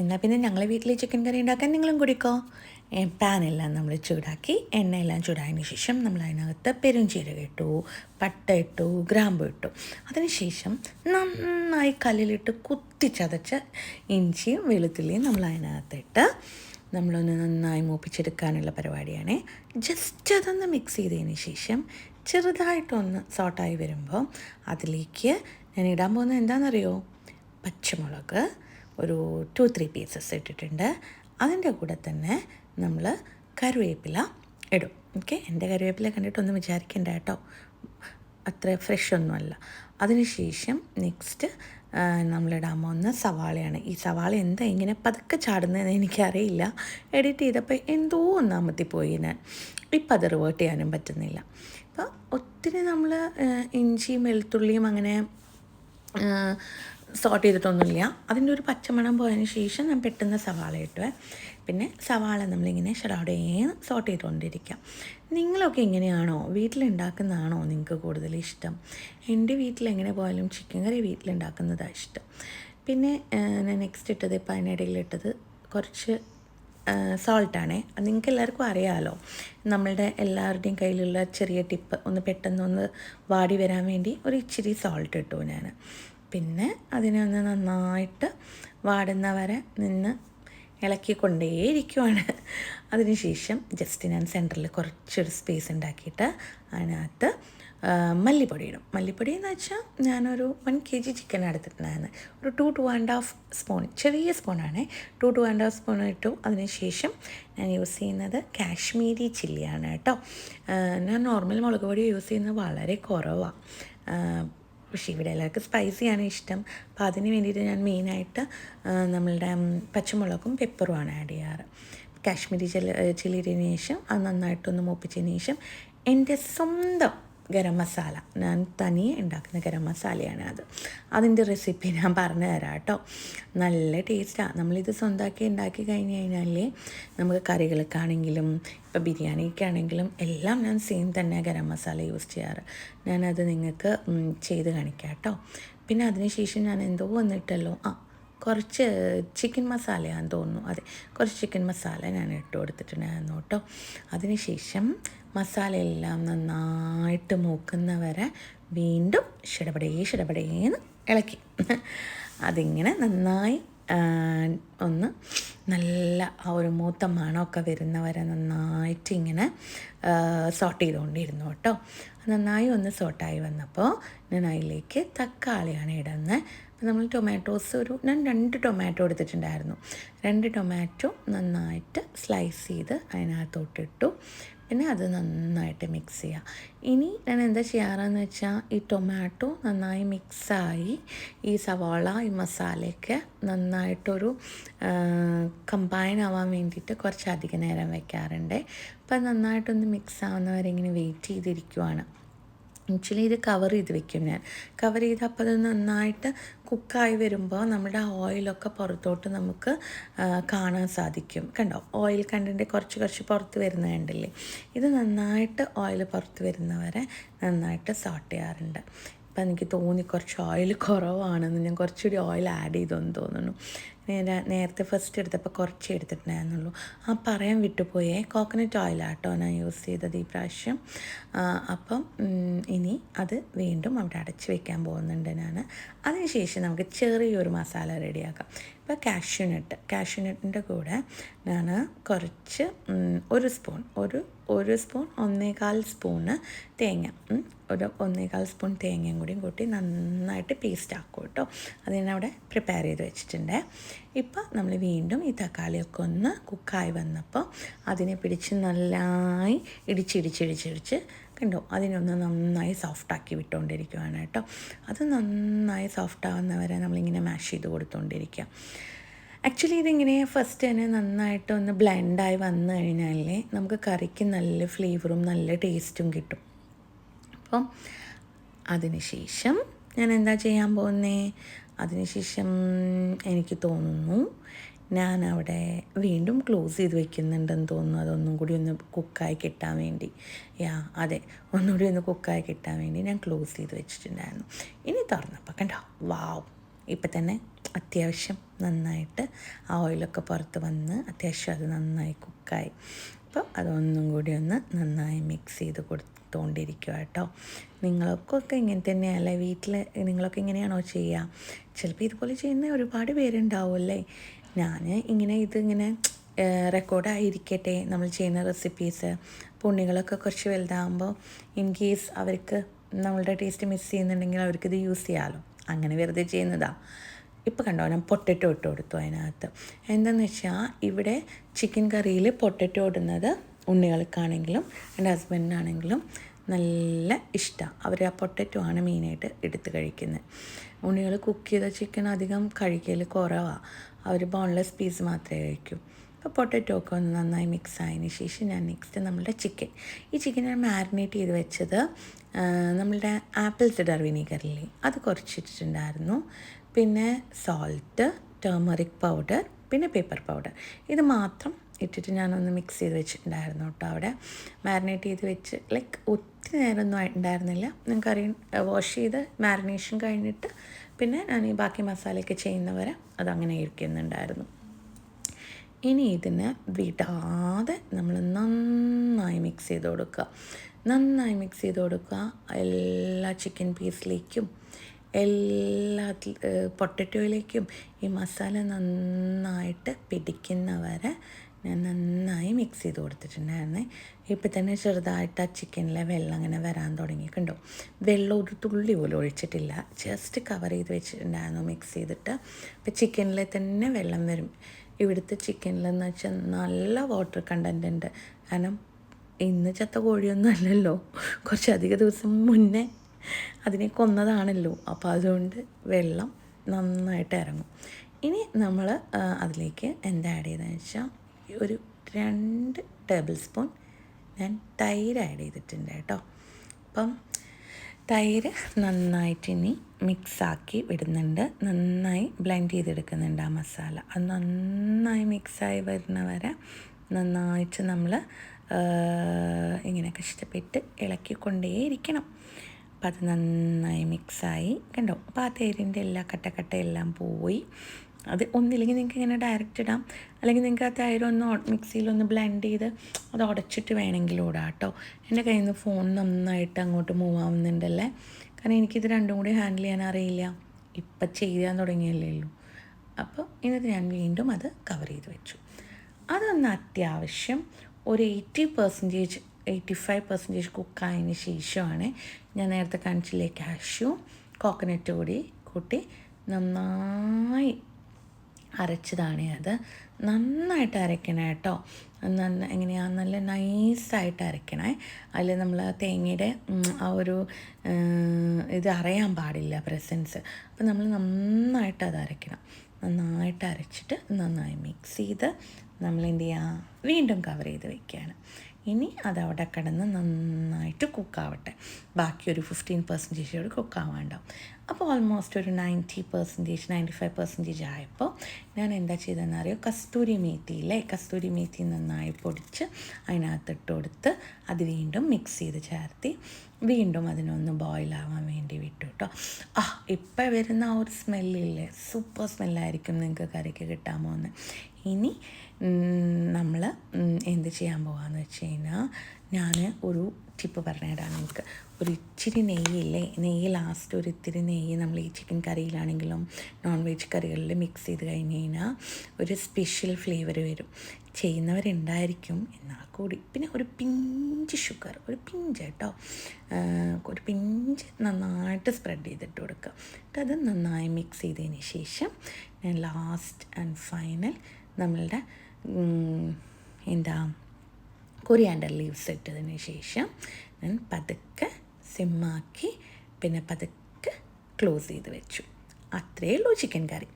എന്നാൽ പിന്നെ ഞങ്ങളെ വീട്ടിൽ ചിക്കൻ കറി ഉണ്ടാക്കാൻ നിങ്ങളും കുടിക്കോ. പാനെല്ലാം നമ്മൾ ചൂടാക്കി എണ്ണയെല്ലാം ചൂടായതിന് ശേഷം നമ്മൾ അതിനകത്ത് പെരുംജീരകം ഇട്ടു, പട്ട ഇട്ടു, ഗ്രാമ്പു ഇട്ടു. അതിനുശേഷം നന്നായി കല്ലിലിട്ട് കുത്തിച്ചതച്ച ഇഞ്ചിയും വെളുത്തുള്ളിയും നമ്മൾ അതിനകത്തിട്ട് നമ്മളൊന്ന് നന്നായി മൂപ്പിച്ചെടുക്കാനുള്ള പരിപാടിയാണ്. ജസ്റ്റ് അതൊന്ന് മിക്സ് ചെയ്തതിന് ശേഷം ചെറുതായിട്ടൊന്ന് സോട്ടായി വരുമ്പോൾ അതിലേക്ക് ഞാൻ ഇടാൻ പോകുന്നത് എന്താണെന്നറിയോ? പച്ചമുളക് ഒരു 2-3 പീസസ് ഇട്ടിട്ടുണ്ട്. അതിൻ്റെ കൂടെ തന്നെ നമ്മൾ കറിവേപ്പില ഇടും. ഓക്കെ, എൻ്റെ കറിവേപ്പില കണ്ടിട്ടൊന്നും വിചാരിക്കേണ്ട കേട്ടോ, അത്ര ഫ്രഷ് ഒന്നുമല്ല. അതിനുശേഷം നെക്സ്റ്റ് നമ്മളിടാൻ പോകുന്ന സവാളയാണ്. ഈ സവാള എന്താ ഇങ്ങനെ പതുക്കെ ചാടുന്നതെന്ന് എനിക്കറിയില്ല. എഡിറ്റ് ചെയ്തപ്പോൾ എന്തോ ഒന്നാമത്തിപ്പോയി ഞാൻ. ഇപ്പം അത് റിവേർട്ട് ചെയ്യാനും പറ്റുന്നില്ല. അപ്പോൾ ഒത്തിരി നമ്മൾ ഇഞ്ചിയും വെളുത്തുള്ളിയും അങ്ങനെ സോട്ട് ചെയ്തിട്ടൊന്നുമില്ല. അതിൻ്റെ ഒരു പച്ചമണം പോയതിന് ശേഷം ഞാൻ പെട്ടെന്ന് സവാള ഇട്ടുവേ. പിന്നെ സവാള നമ്മളിങ്ങനെ ഷടാടേന്ന് സോട്ട് ചെയ്തുകൊണ്ടിരിക്കാം. നിങ്ങളൊക്കെ എങ്ങനെയാണോ വീട്ടിലുണ്ടാക്കുന്നതാണോ നിങ്ങൾക്ക് കൂടുതൽ ഇഷ്ടം? എൻ്റെ വീട്ടിലെങ്ങനെ പോയാലും ചിക്കൻ കറി വീട്ടിലുണ്ടാക്കുന്നതാണ് ഇഷ്ടം. പിന്നെ ഞാൻ നെക്സ്റ്റ് ഇട്ടത് ഇപ്പം അതിനിടയിലിട്ടത് കുറച്ച് സോൾട്ടാണേ. നിങ്ങൾക്ക് എല്ലാവർക്കും അറിയാമല്ലോ, നമ്മളുടെ എല്ലാവരുടെയും കയ്യിലുള്ള ചെറിയ ടിപ്പ്, ഒന്ന് പെട്ടെന്നൊന്ന് വാടി വരാൻ വേണ്ടി ഒരു ഇച്ചിരി സോൾട്ട് ഇട്ടു ഞാൻ. പിന്നെ അതിനെ ഒന്ന് നന്നായിട്ട് വാടുന്ന വരെ നിന്ന് ഇളക്കിക്കൊണ്ടേയിരിക്കുവാണ്. അതിനുശേഷം ജസ്റ്റ് ഞാൻ സെൻറ്ററിൽ കുറച്ചൊരു സ്പേസ് ഉണ്ടാക്കിയിട്ട് അതിനകത്ത് മല്ലിപ്പൊടി ഇടും. മല്ലിപ്പൊടി എന്ന് വെച്ചാൽ ഞാനൊരു 1 kg ചിക്കൻ എടുത്തിട്ടുണ്ടായിരുന്നു. ഒരു 2-2.5 സ്പൂൺ, ചെറിയ സ്പൂണാണ്, 2-2.5 സ്പൂൺ ഇട്ടു. അതിനുശേഷം ഞാൻ യൂസ് ചെയ്യുന്നത് കാശ്മീരി ചില്ലിയാണ് കേട്ടോ. ഞാൻ നോർമൽ മുളക് പൊടി യൂസ് ചെയ്യുന്നത് വളരെ കുറവാണ്. പക്ഷേ ഇവിടെ എല്ലാവർക്കും സ്പൈസിയാണ് ഇഷ്ടം. അപ്പോൾ അതിന് വേണ്ടിയിട്ട് ഞാൻ മെയിനായിട്ട് നമ്മളുടെ പച്ചമുളകും പെപ്പറുമാണ് ആഡ് ചെയ്യാറ്. കാശ്മീരി ചില്ലിയിന് ശേഷം അത് നന്നായിട്ടൊന്ന് മൂപ്പിച്ചതിന് ശേഷം എൻ്റെ സ്വന്തം ഗരം മസാല, ഞാൻ തനിയെ ഉണ്ടാക്കുന്ന ഗരം മസാലയാണ് അത്. അതിൻ്റെ റെസിപ്പി ഞാൻ പറഞ്ഞു തരാം കേട്ടോ. നല്ല ടേസ്റ്റാണ്. നമ്മളിത് സ്വന്തമാക്കി ഉണ്ടാക്കി കഴിഞ്ഞ് കഴിഞ്ഞാൽ നമുക്ക് കറികൾക്കാണെങ്കിലും ഇപ്പോൾ ബിരിയാണിക്കാണെങ്കിലും എല്ലാം ഞാൻ സെയിം തന്നെ ഗരം മസാല യൂസ് ചെയ്യാറ്. ഞാനത് നിങ്ങൾക്ക് ചെയ്ത് കാണിക്കാം കേട്ടോ. പിന്നെ അതിനുശേഷം ഞാൻ എന്തോ വന്നിട്ടല്ലോ, കുറച്ച് ചിക്കൻ മസാലയാണെന്ന് തോന്നുന്നു. അതെ, കുറച്ച് ചിക്കൻ മസാല ഞാൻ ഇട്ട് കൊടുത്തിട്ടുണ്ടായിരുന്നു കേട്ടോ. അതിനുശേഷം മസാലയെല്ലാം നന്നായിട്ട് മൂക്കുന്നവരെ വീണ്ടും ഷടപടേന്ന് ഇളക്കി അതിങ്ങനെ നന്നായി ഒന്ന് നല്ല ആ ഒരു മൂത്ത മണമൊക്കെ വരുന്നവരെ നന്നായിട്ട് ഇങ്ങനെ സോട്ട് ചെയ്തുകൊണ്ടിരുന്നു കേട്ടോ. നന്നായി ഒന്ന് സോട്ടായി വന്നപ്പോൾ ഞാൻ അതിലേക്ക് തക്കാളിയാണ് ഇടുന്നത്. അപ്പോൾ നമ്മൾ ടൊമാറ്റോസ് ഞാൻ 2 ടൊമാറ്റോ എടുത്തിട്ടുണ്ടായിരുന്നു. 2 ടൊമാറ്റോ നന്നായിട്ട് സ്ലൈസ് ചെയ്ത് അതിനകത്തോട്ടിട്ടു. പിന്നെ അത് നന്നായിട്ട് മിക്സ് ചെയ്യുക. ഇനി ഞാൻ എന്താ ചെയ്യാറെന്ന് വെച്ചാൽ ഈ ടൊമാറ്റോ നന്നായി മിക്സായി ഈ സവാള ഈ മസാലയൊക്കെ നന്നായിട്ടൊരു കമ്പൈൻ ആവാൻ വേണ്ടിയിട്ട് കുറച്ചധികം നേരം വയ്ക്കാറുണ്ട്. അപ്പം നന്നായിട്ടൊന്ന് മിക്സ് ആവുന്നവരെ ഇങ്ങനെ വെയിറ്റ് ചെയ്തിരിക്കുവാണ്. ആക്ച്വലി ഇത് കവർ ചെയ്ത് വെക്കും ഞാൻ. കവർ ചെയ്ത് അപ്പോൾ അത് നന്നായിട്ട് കുക്കായി വരുമ്പോൾ നമ്മുടെ ഓയിലൊക്കെ പുറത്തോട്ട് നമുക്ക് കാണാൻ സാധിക്കും. കണ്ടോ, ഓയിൽ കണ്ടൻറ്റ് കുറച്ച് പുറത്ത് വരുന്നത് കണ്ടില്ലേ? ഇത് നന്നായിട്ട് ഓയിൽ പുറത്ത് വരുന്നവരെ നന്നായിട്ട് സോട്ട് ചെയ്യാറുണ്ട്. ഇപ്പം എനിക്ക് തോന്നി കുറച്ച് ഓയിൽ കുറവാണെന്ന്. ഞാൻ കുറച്ചുകൂടി ഓയിൽ ആഡ് ചെയ്തെന്ന് തോന്നുന്നു. നേരത്തെ ഫസ്റ്റ് എടുത്തപ്പോൾ കുറച്ച് എടുത്തിട്ടുണ്ടായിരുന്നുള്ളൂ. പറയാൻ വിട്ടുപോയേ, കോക്കനട്ട് ഓയിലാട്ടോ ഞാൻ യൂസ് ചെയ്തത് ഈ പ്രാവശ്യം. അപ്പം ഇനി അത് വീണ്ടും അവിടെ അടച്ച് വയ്ക്കാൻ പോകുന്നുണ്ട് ഞാൻ. അതിനുശേഷം നമുക്ക് ചെറിയൊരു മസാല റെഡിയാക്കാം. ഇപ്പോൾ കാഷ്യൂനട്ടിൻ്റെ കൂടെ ഞാൻ കുറച്ച് ഒരു സ്പൂൺ 1.25 സ്പൂണ് തേങ്ങ, ഒരു 1.25 സ്പൂൺ തേങ്ങയും കൂടിയും കൂട്ടി നന്നായിട്ട് പേസ്റ്റ് ആക്കും കേട്ടോ. അത് ഞാൻ അവിടെ പ്രിപ്പയർ ചെയ്ത് വെച്ചിട്ടുണ്ട്. ഇപ്പം നമ്മൾ വീണ്ടും ഈ തക്കാളിയൊക്കെ ഒന്ന് കുക്കായി വന്നപ്പോൾ അതിനെ പിടിച്ച് നന്നായി ഇടിച്ച് കണ്ടോ, അതിനൊന്ന് നന്നായി സോഫ്റ്റാക്കി വിട്ടുകൊണ്ടിരിക്കുകയാണ് കേട്ടോ. അത് നന്നായി സോഫ്റ്റ് ആവുന്നവരെ നമ്മളിങ്ങനെ മാഷ് ചെയ്ത് കൊടുത്തുകൊണ്ടിരിക്കുക. ആക്ച്വലി ഇതിങ്ങനെ ഫസ്റ്റ് തന്നെ നന്നായിട്ടൊന്ന് ബ്ലെൻഡായി വന്നു കഴിഞ്ഞാൽ നമുക്ക് കറിക്ക് നല്ല ഫ്ലേവറും നല്ല ടേസ്റ്റും കിട്ടും. അപ്പം അതിനുശേഷം ഞാൻ എന്താ ചെയ്യാൻ പോകുന്നത്? അതിനുശേഷം എനിക്ക് തോന്നുന്നു ഞാൻ അവിടെ വീണ്ടും ക്ലോസ് ചെയ്ത് വെക്കുന്നുണ്ടെന്ന് തോന്നുന്നു. അതൊന്നും കൂടി ഒന്ന് കുക്കായി കിട്ടാൻ വേണ്ടി. അതെ, ഒന്നുകൂടി ഒന്ന് കുക്കായി കിട്ടാൻ വേണ്ടി ഞാൻ ക്ലോസ് ചെയ്ത് വെച്ചിട്ടുണ്ടായിരുന്നു. ഇനി തുറന്നപ്പോൾ കണ്ടോ, വാവ്, ഇപ്പം തന്നെ അത്യാവശ്യം നന്നായിട്ട് ആ ഓയിലൊക്കെ പുറത്ത് വന്ന് അത്യാവശ്യം അത് നന്നായി കുക്കായി. അപ്പോൾ അതൊന്നും കൂടി ഒന്ന് നന്നായി മിക്സ് ചെയ്ത് കൊടുത്തുകൊണ്ടിരിക്കുക കേട്ടോ. നിങ്ങൾക്കൊക്കെ ഇങ്ങനെ തന്നെയല്ലേ വീട്ടിൽ? നിങ്ങളൊക്കെ ഇങ്ങനെയാണോ ചെയ്യുക? ചിലപ്പോൾ ഇതുപോലെ ചെയ്യുന്ന ഒരുപാട് പേരുണ്ടാവുമല്ലേ. ഞാൻ ഇതിങ്ങനെ റെക്കോർഡായിരിക്കട്ടെ നമ്മൾ ചെയ്യുന്ന റെസിപ്പീസ്. ഉണ്ണികളൊക്കെ കുറച്ച് വലുതാകുമ്പോൾ ഇൻ കേസ് അവർക്ക് നമ്മളുടെ ടേസ്റ്റ് മിസ് ചെയ്യുന്നുണ്ടെങ്കിൽ അവർക്കിത് യൂസ് ചെയ്യാമല്ലോ, അങ്ങനെ വെറുതെ ചെയ്യുന്നതാണ്. ഇപ്പോൾ കണ്ടോ, ഞാൻ പൊട്ടറ്റോ ഇട്ട് കൊടുത്തു അതിനകത്ത്. എന്താണെന്ന് വെച്ചാൽ ഇവിടെ ചിക്കൻ കറിയിൽ പൊട്ടറ്റോ ഇടുന്നത് ഉണ്ണികൾക്കാണെങ്കിലും എൻ്റെ ഹസ്ബൻഡിനാണെങ്കിലും നല്ല ഇഷ്ടമാണ്. അവർ ആ പൊട്ടറ്റോ ആണ് മെയിനായിട്ട് എടുത്ത് കഴിക്കുന്നത്. ഉണ്ണികൾ കുക്ക് ചെയ്ത ചിക്കൻ അധികം കഴിക്കൽ കുറവാണ്. അവർ ബോൺലെസ് പീസ് മാത്രമേ കഴിക്കൂ. അപ്പോൾ പൊട്ടറ്റോ ഒക്കെ ഒന്ന് നന്നായി മിക്സ് ആയതിന് ശേഷം ഞാൻ നെക്സ്റ്റ് നമ്മളുടെ ഈ ചിക്കൻ ഞാൻ മാരിനേറ്റ് ചെയ്ത് വെച്ചത് നമ്മളുടെ ആപ്പിൾ സിഡർ വിനീഗറില്ലേ അത് കുറച്ചിട്ടിട്ടുണ്ടായിരുന്നു. പിന്നെ സോൾട്ട്, ടേമറിക് പൗഡർ, പിന്നെ പേപ്പർ പൗഡർ, ഇത് മാത്രം ഇട്ടിട്ട് ഞാനൊന്ന് മിക്സ് ചെയ്ത് വെച്ചിട്ടുണ്ടായിരുന്നു കേട്ടോ. അവിടെ മാരിനേറ്റ് ചെയ്ത് വെച്ച് ഒത്തിരി നേരമൊന്നും ഉണ്ടായിരുന്നില്ല. നിങ്ങൾക്കറിയാം, വാഷ് ചെയ്ത് മാരിനേഷൻ കഴിഞ്ഞിട്ട് പിന്നെ ഞാൻ ഈ ബാക്കി മസാലയൊക്കെ ചെയ്യുന്നവരെ അതങ്ങനെ ഇരിക്കുന്നുണ്ടായിരുന്നു. ഇനി ഇതിനെ വിടാതെ നമ്മൾ നന്നായി മിക്സ് ചെയ്ത് കൊടുക്കുക. എല്ലാ ചിക്കൻ പീസിലേക്കും എല്ലാ പൊട്ടറ്റോയിലേക്കും ഈ മസാല നന്നായിട്ട് പിടിക്കുന്നവരെ ഞാൻ നന്നായി മിക്സ് ചെയ്ത് കൊടുത്തിട്ടുണ്ടായിരുന്നേ. ഇപ്പം തന്നെ ചെറുതായിട്ട് ആ ചിക്കനിലെ വെള്ളം അങ്ങനെ വരാൻ തുടങ്ങിയിട്ടുണ്ടോ. വെള്ളം ഒരു തുള്ളി പോലും ഒഴിച്ചിട്ടില്ല, ജസ്റ്റ് കവർ ചെയ്ത് വെച്ചിട്ടുണ്ടായിരുന്നു മിക്സ് ചെയ്തിട്ട്. ഇപ്പം ചിക്കനിൽ തന്നെ വെള്ളം വരും. ഇവിടുത്തെ ചിക്കനിലെന്ന് വെച്ചാൽ നല്ല വാട്ടർ കണ്ടൻ്റ് ഉണ്ട്. കാരണം ഇന്ന് ചത്ത കോഴിയൊന്നും അല്ലല്ലോ, കുറച്ചധികം ദിവസം മുന്നേ അതിനെ കൊന്നതാണല്ലോ. അപ്പോൾ അതുകൊണ്ട് വെള്ളം നന്നായിട്ട് ഇറങ്ങും. ഇനി നമ്മൾ അതിലേക്ക് എന്താ ആഡ് ചെയ്തതെന്ന് വെച്ചാൽ ഒരു 2 ടേബിൾ സ്പൂൺ ഞാൻ തൈര് ആഡ് ചെയ്തിട്ടുണ്ട് കേട്ടോ. അപ്പം തൈര് നന്നായിട്ട് ഇനി മിക്സാക്കി വിടുന്നുണ്ട്, നന്നായി ബ്ലെൻഡ് ചെയ്തെടുക്കുന്നുണ്ട് ആ മസാല. അത് നന്നായി മിക്സായി വരുന്ന വരെ നന്നായിട്ട് നമ്മൾ ഇങ്ങനെ കഷ്ടപ്പെട്ട് ഇളക്കിക്കൊണ്ടേയിരിക്കണം. അപ്പോൾ അത് നന്നായി മിക്സായി കണ്ടോ. അപ്പോൾ ആ തൈരിൻ്റെ എല്ലാ കട്ടയെല്ലാം പോയി. അത് ഒന്നില്ലെങ്കിൽ നിങ്ങൾക്ക് ഇങ്ങനെ ഡയറക്റ്റ് ഇടാം, അല്ലെങ്കിൽ നിങ്ങൾക്ക് ആ തൈരൊന്ന് മിക്സിയിലൊന്ന് ബ്ലെൻഡ് ചെയ്ത് അത് ഉടച്ചിട്ട് വേണമെങ്കിലും ഇടാം കേട്ടോ. എൻ്റെ കയ്യിൽ നിന്ന് ഫോൺ നന്നായിട്ട് അങ്ങോട്ട് മൂവ് ആവുന്നുണ്ടല്ലേ, കാരണം എനിക്കിത് രണ്ടും കൂടി ഹാൻഡിൽ ചെയ്യാൻ അറിയില്ല. ഇപ്പം ചെയ്യാൻ തുടങ്ങിയല്ലേ ഉള്ളൂ. അപ്പോൾ ഇന്നത്തെ ഞാൻ വീണ്ടും അത് കവർ ചെയ്ത് വെച്ചു. അതൊന്ന് അത്യാവശ്യം ഒരു 85% കുക്കായതിന് ശേഷമാണ് ഞാൻ നേരത്തെ കാണിച്ചില്ലേ കാഷ്യൂ കോക്കനട്ട് കൂടി കൂട്ടി നന്നായി അരച്ചതാണ്. അത് നന്നായിട്ട് അരയ്ക്കണേ കേട്ടോ. എങ്ങനെയാണ് നല്ല നൈസായിട്ട് അരയ്ക്കണേ. അതിൽ നമ്മൾ തേങ്ങയുടെ ആ ഒരു ഇത് അറിയാൻ പാടില്ല, പ്രസൻസ്. അപ്പോൾ നമ്മൾ നന്നായിട്ട് അത് അരയ്ക്കണം. നന്നായിട്ട് അരച്ചിട്ട് നന്നായി മിക്സ് ചെയ്ത് നമ്മൾ എന്ത് ചെയ്യുക, വീണ്ടും കവർ ചെയ്ത് വയ്ക്കുകയാണ്. ഇനി അതവിടെ കിടന്ന് നന്നായിട്ട് കുക്കാവട്ടെ. ബാക്കി ഒരു 15% കുക്കാവാണ്ടാവും. അപ്പോൾ ഓൾമോസ്റ്റ് ഒരു 95% ആയപ്പോൾ ഞാൻ എന്താ ചെയ്തതെന്നറിയോ, കസ്തൂരി മേത്തി നന്നായി പൊടിച്ച് അതിനകത്തിട്ട് കൊടുത്ത് അത് വീണ്ടും മിക്സ് ചെയ്ത് ചേർത്തി വീണ്ടും അതിനൊന്ന് ബോയിലാവാൻ വേണ്ടി വിട്ടു കേട്ടോ. ഇപ്പം വരുന്ന ആ ഒരു സ്മെല്ലില്ലേ, സൂപ്പർ സ്മെല്ലായിരിക്കും നിങ്ങൾക്ക് കറിക്ക് കിട്ടാൻ പോകുന്നത്. ഇനി നമ്മൾ എന്ത് ചെയ്യാൻ പോകാമെന്ന് വെച്ച് കഴിഞ്ഞാൽ, ഞാൻ ഒരു ടിപ്പ് പറഞ്ഞുതരാം നിങ്ങൾക്ക്. ഒരു ഇച്ചിരി നെയ്യ് ലാസ്റ്റ് ഒരു ഇത്തിരി നെയ്യ് നമ്മൾ ഈ ചിക്കൻ കറിയിലാണെങ്കിലും നോൺ വെജ് കറികളിൽ മിക്സ് ചെയ്ത് കഴിഞ്ഞ് കഴിഞ്ഞാൽ ഒരു സ്പെഷ്യൽ ഫ്ലേവർ വരും. ചെയ്യുന്നവരുണ്ടായിരിക്കും എന്നാൽ കൂടി. പിന്നെ ഒരു പിഞ്ച് ഷുഗർ, ഒരു പിഞ്ച് കേട്ടോ, ഒരു പിഞ്ച് നന്നായിട്ട് സ്പ്രെഡ് ചെയ്തിട്ട് കൊടുക്കുക. എന്നിട്ട് അത് നന്നായി മിക്സ് ചെയ്തതിന് ശേഷം ഞാൻ ലാസ്റ്റ് ആൻഡ് ഫൈനൽ നമ്മളുടെ കൊറിയാൻഡർ ലീവ്സ് ഇട്ടതിന് ശേഷം ഞാൻ പതുക്കെ സിമ്മാക്കി പിന്നെ പതുക്കെ ക്ലോസ് ചെയ്ത് വെച്ചു. അത്രയേ ഉള്ളൂ ചിക്കൻ കറി.